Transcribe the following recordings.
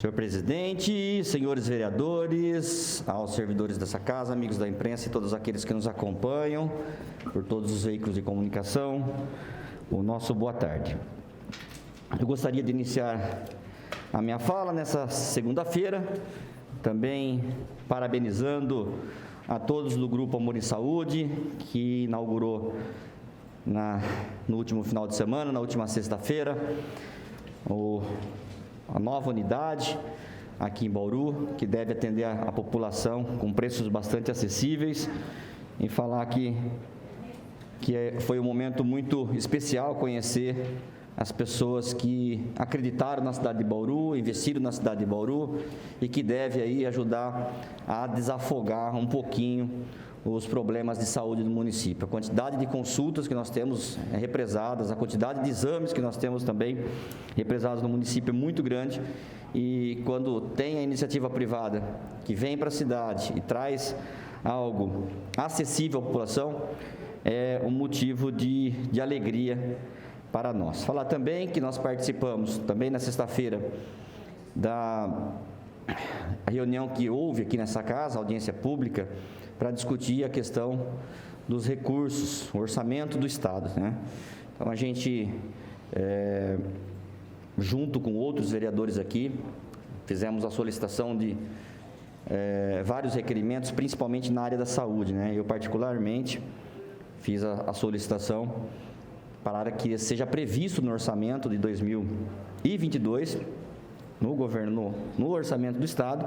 Senhor presidente, senhores vereadores, aos servidores dessa casa, amigos da imprensa e todos aqueles que nos acompanham por todos os veículos de comunicação, o nosso boa tarde. Eu gostaria de iniciar a minha fala nessa segunda-feira, também parabenizando a todos do Grupo Amor e Saúde, que inaugurou no último final de semana, na última sexta-feira, a nova unidade aqui em Bauru, que deve atender a população com preços bastante acessíveis, e falar que foi um momento muito especial conhecer as pessoas que acreditaram na cidade de Bauru, investiram na cidade de Bauru e que deve aí ajudar a desafogar um pouquinho os problemas de saúde do município. A quantidade de consultas que nós temos represadas, a quantidade de exames que nós temos também represados no município é muito grande, e quando tem a iniciativa privada que vem para a cidade e traz algo acessível à população, é um motivo de alegria para nós. Falar também que nós participamos também na sexta-feira da reunião que houve aqui nessa casa, audiência pública, para discutir a questão dos recursos, o orçamento do Estado, né? Então, a gente, junto com outros vereadores aqui, fizemos a solicitação de vários requerimentos, principalmente na área da saúde, né? Eu, particularmente, fiz a solicitação para que seja previsto no orçamento de 2022, no orçamento do Estado,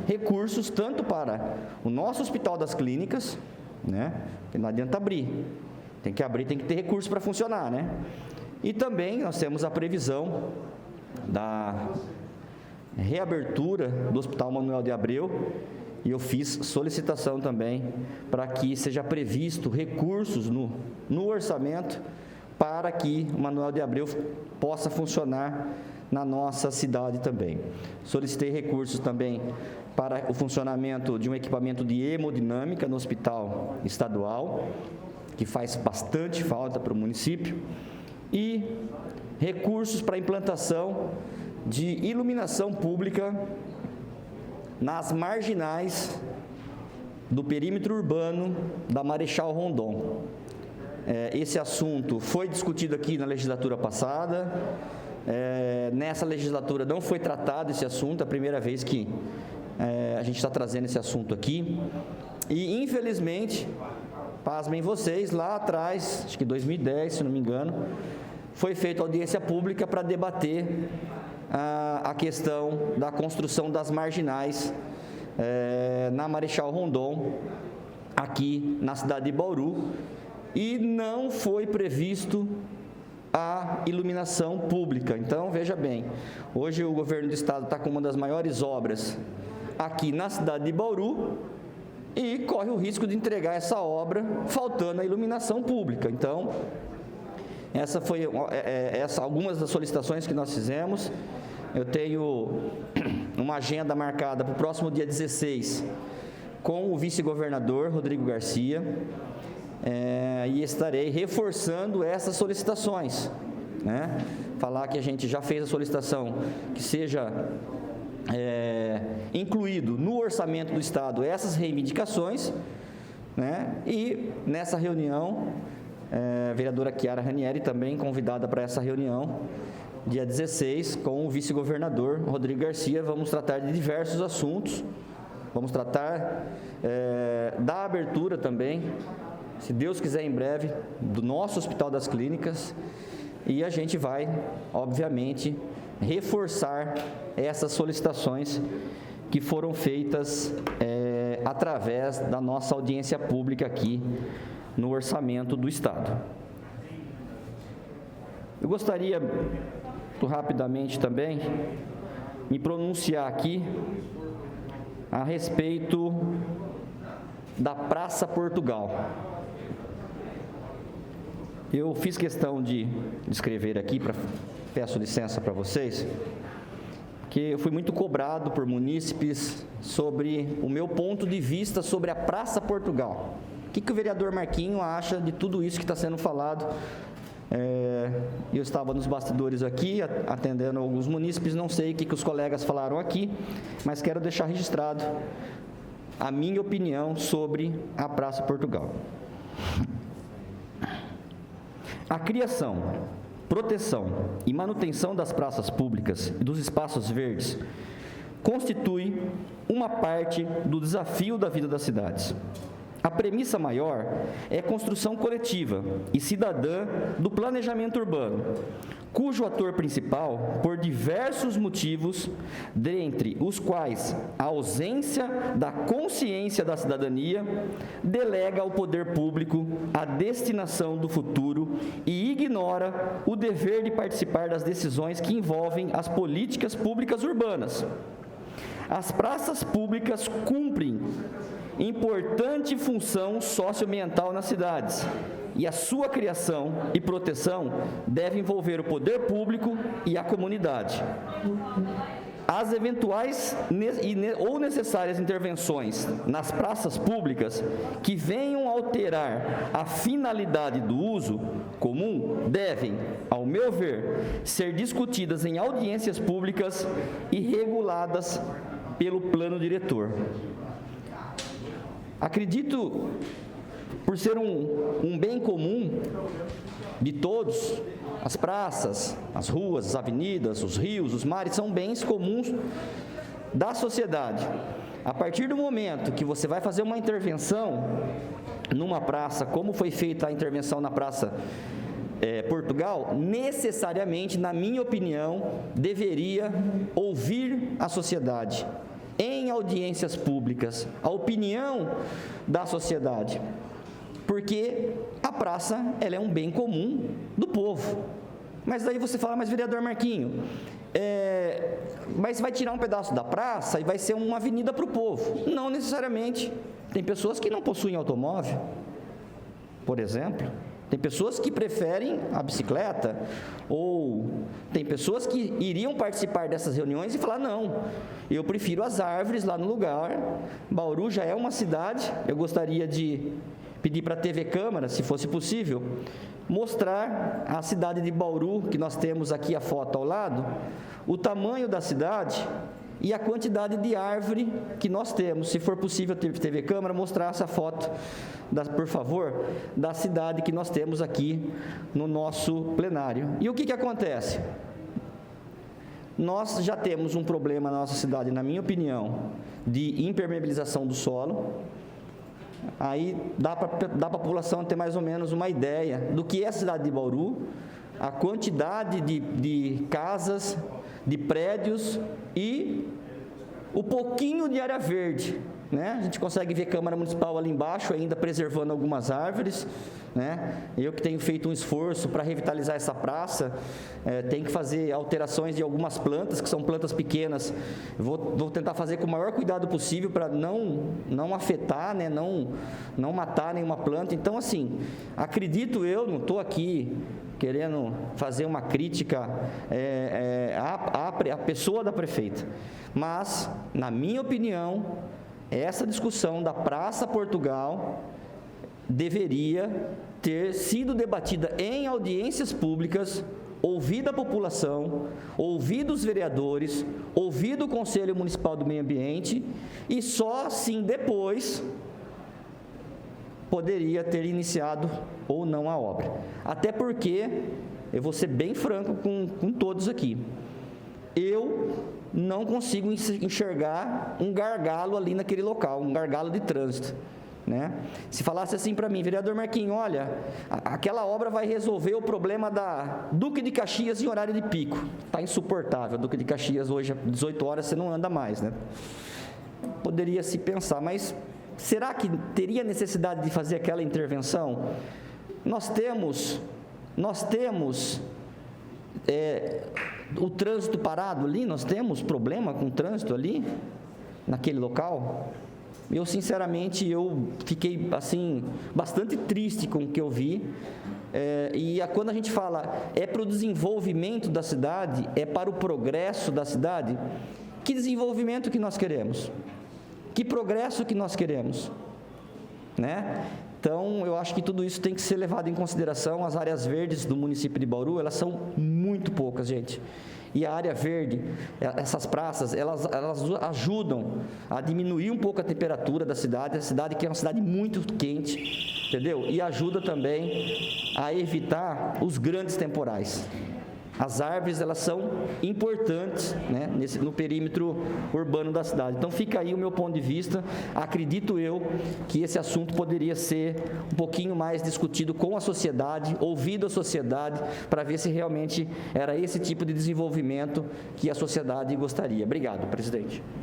recursos tanto para o nosso Hospital das Clínicas, né? Porque não adianta abrir, tem que ter recurso para funcionar, né? E também nós temos a previsão da reabertura do Hospital Manuel de Abreu, e eu fiz solicitação também para que seja previsto recursos no orçamento para que o Manuel de Abreu possa funcionar na nossa cidade também. Solicitei recursos também para o funcionamento de um equipamento de hemodinâmica no hospital estadual, que faz bastante falta para o município, e recursos para a implantação de iluminação pública nas marginais do perímetro urbano da Marechal Rondon. Esse assunto foi discutido aqui na legislatura passada. Nessa legislatura não foi tratado esse assunto, é a primeira vez que a gente está trazendo esse assunto aqui, e infelizmente, pasmem vocês, lá atrás, acho que 2010, se não me engano, foi feita audiência pública para debater a questão da construção das marginais na Marechal Rondon, aqui na cidade de Bauru, e não foi previsto a iluminação pública. Então, veja bem, hoje o governo do estado está com uma das maiores obras aqui na cidade de Bauru e corre o risco de entregar essa obra faltando a iluminação pública. Então, essa foi algumas das solicitações que nós fizemos. Eu tenho uma agenda marcada para o próximo dia 16 com o vice-governador Rodrigo Garcia, e estarei reforçando essas solicitações, né? Falar que a gente já fez a solicitação que seja incluído no orçamento do Estado essas reivindicações, né? E nessa reunião, a vereadora Chiara Ranieri também convidada para essa reunião, dia 16, com o vice-governador Rodrigo Garcia. Vamos tratar de diversos assuntos, vamos tratar da abertura também, se Deus quiser, em breve, do nosso Hospital das Clínicas, e a gente vai, obviamente, reforçar essas solicitações que foram feitas através da nossa audiência pública aqui no orçamento do Estado. Eu gostaria, muito rapidamente também, me pronunciar aqui a respeito da Praça Portugal. Eu fiz questão de escrever aqui, peço licença para vocês, que eu fui muito cobrado por munícipes sobre o meu ponto de vista sobre a Praça Portugal. O que o vereador Marquinho acha de tudo isso que está sendo falado Eu estava nos bastidores aqui, atendendo alguns munícipes, não sei o que os colegas falaram aqui, mas quero deixar registrado a minha opinião sobre a Praça Portugal. A criação, proteção e manutenção das praças públicas e dos espaços verdes constitui uma parte do desafio da vida das cidades. A premissa maior é a construção coletiva e cidadã do planejamento urbano, cujo ator principal, por diversos motivos, dentre os quais a ausência da consciência da cidadania, delega ao poder público a destinação do futuro e ignora o dever de participar das decisões que envolvem as políticas públicas urbanas. As praças públicas cumprem importante função socioambiental nas cidades, e a sua criação e proteção deve envolver o poder público e a comunidade. As eventuais ou necessárias intervenções nas praças públicas que venham alterar a finalidade do uso comum devem, ao meu ver, ser discutidas em audiências públicas e reguladas pelo plano diretor. Acredito, por ser um bem comum de todos, as praças, as ruas, as avenidas, os rios, os mares, são bens comuns da sociedade. A partir do momento que você vai fazer uma intervenção numa praça, como foi feita a intervenção na Praça Portugal, necessariamente, na minha opinião, deveria ouvir a sociedade, em audiências públicas, a opinião da sociedade, porque a praça, ela é um bem comum do povo. Mas daí você fala, mas vereador Marquinho, mas vai tirar um pedaço da praça e vai ser uma avenida para o povo. Não necessariamente. Tem pessoas que não possuem automóvel, por exemplo. Tem pessoas que preferem a bicicleta, ou tem pessoas que iriam participar dessas reuniões e falar, não, eu prefiro as árvores lá no lugar. Bauru já é uma cidade, eu gostaria de pedir para a TV Câmara, se fosse possível, mostrar a cidade de Bauru, que nós temos aqui a foto ao lado, o tamanho da cidade e a quantidade de árvore que nós temos. Se for possível, TV Câmara, mostrar essa foto, por favor, da cidade que nós temos aqui no nosso plenário. E o que acontece? Nós já temos um problema na nossa cidade, na minha opinião, de impermeabilização do solo. Aí dá para a população ter mais ou menos uma ideia do que é a cidade de Bauru, a quantidade de casas, de prédios e o pouquinho de área verde, né? A gente consegue ver Câmara Municipal ali embaixo ainda preservando algumas árvores, né? Eu que tenho feito um esforço para revitalizar essa praça, tenho que fazer alterações de algumas plantas, que são plantas pequenas. Vou tentar fazer com o maior cuidado possível para não afetar, né? Não matar nenhuma planta. Então, assim, acredito eu, não estou aqui querendo fazer uma crítica à pessoa da prefeita, mas, na minha opinião, essa discussão da Praça Portugal deveria ter sido debatida em audiências públicas, ouvida a população, ouvido os vereadores, ouvido o Conselho Municipal do Meio Ambiente, e só assim depois poderia ter iniciado ou não a obra. Até porque, eu vou ser bem franco com todos aqui, eu não consigo enxergar um gargalo ali naquele local, um gargalo de trânsito, né? Se falasse assim para mim, vereador Marquinhos, olha, aquela obra vai resolver o problema da Duque de Caxias em horário de pico. Está insuportável, Duque de Caxias hoje, às 18 horas, você não anda mais, né? Poderia se pensar, mas será que teria necessidade de fazer aquela intervenção? Nós temos o trânsito parado ali, nós temos problema com o trânsito ali, naquele local. Eu, sinceramente, fiquei, assim, bastante triste com o que eu vi, quando a gente fala, para o desenvolvimento da cidade, para o progresso da cidade, que desenvolvimento que nós queremos? Que progresso que nós queremos? Né? Então, eu acho que tudo isso tem que ser levado em consideração. As áreas verdes do município de Bauru, elas são muito poucas, gente. E a área verde, essas praças, elas ajudam a diminuir um pouco a temperatura da cidade, a cidade que é uma cidade muito quente, entendeu? E ajuda também a evitar os grandes temporais. As árvores, elas são importantes, né, no perímetro urbano da cidade. Então, fica aí o meu ponto de vista. Acredito eu que esse assunto poderia ser um pouquinho mais discutido com a sociedade, ouvido a sociedade, para ver se realmente era esse tipo de desenvolvimento que a sociedade gostaria. Obrigado, presidente.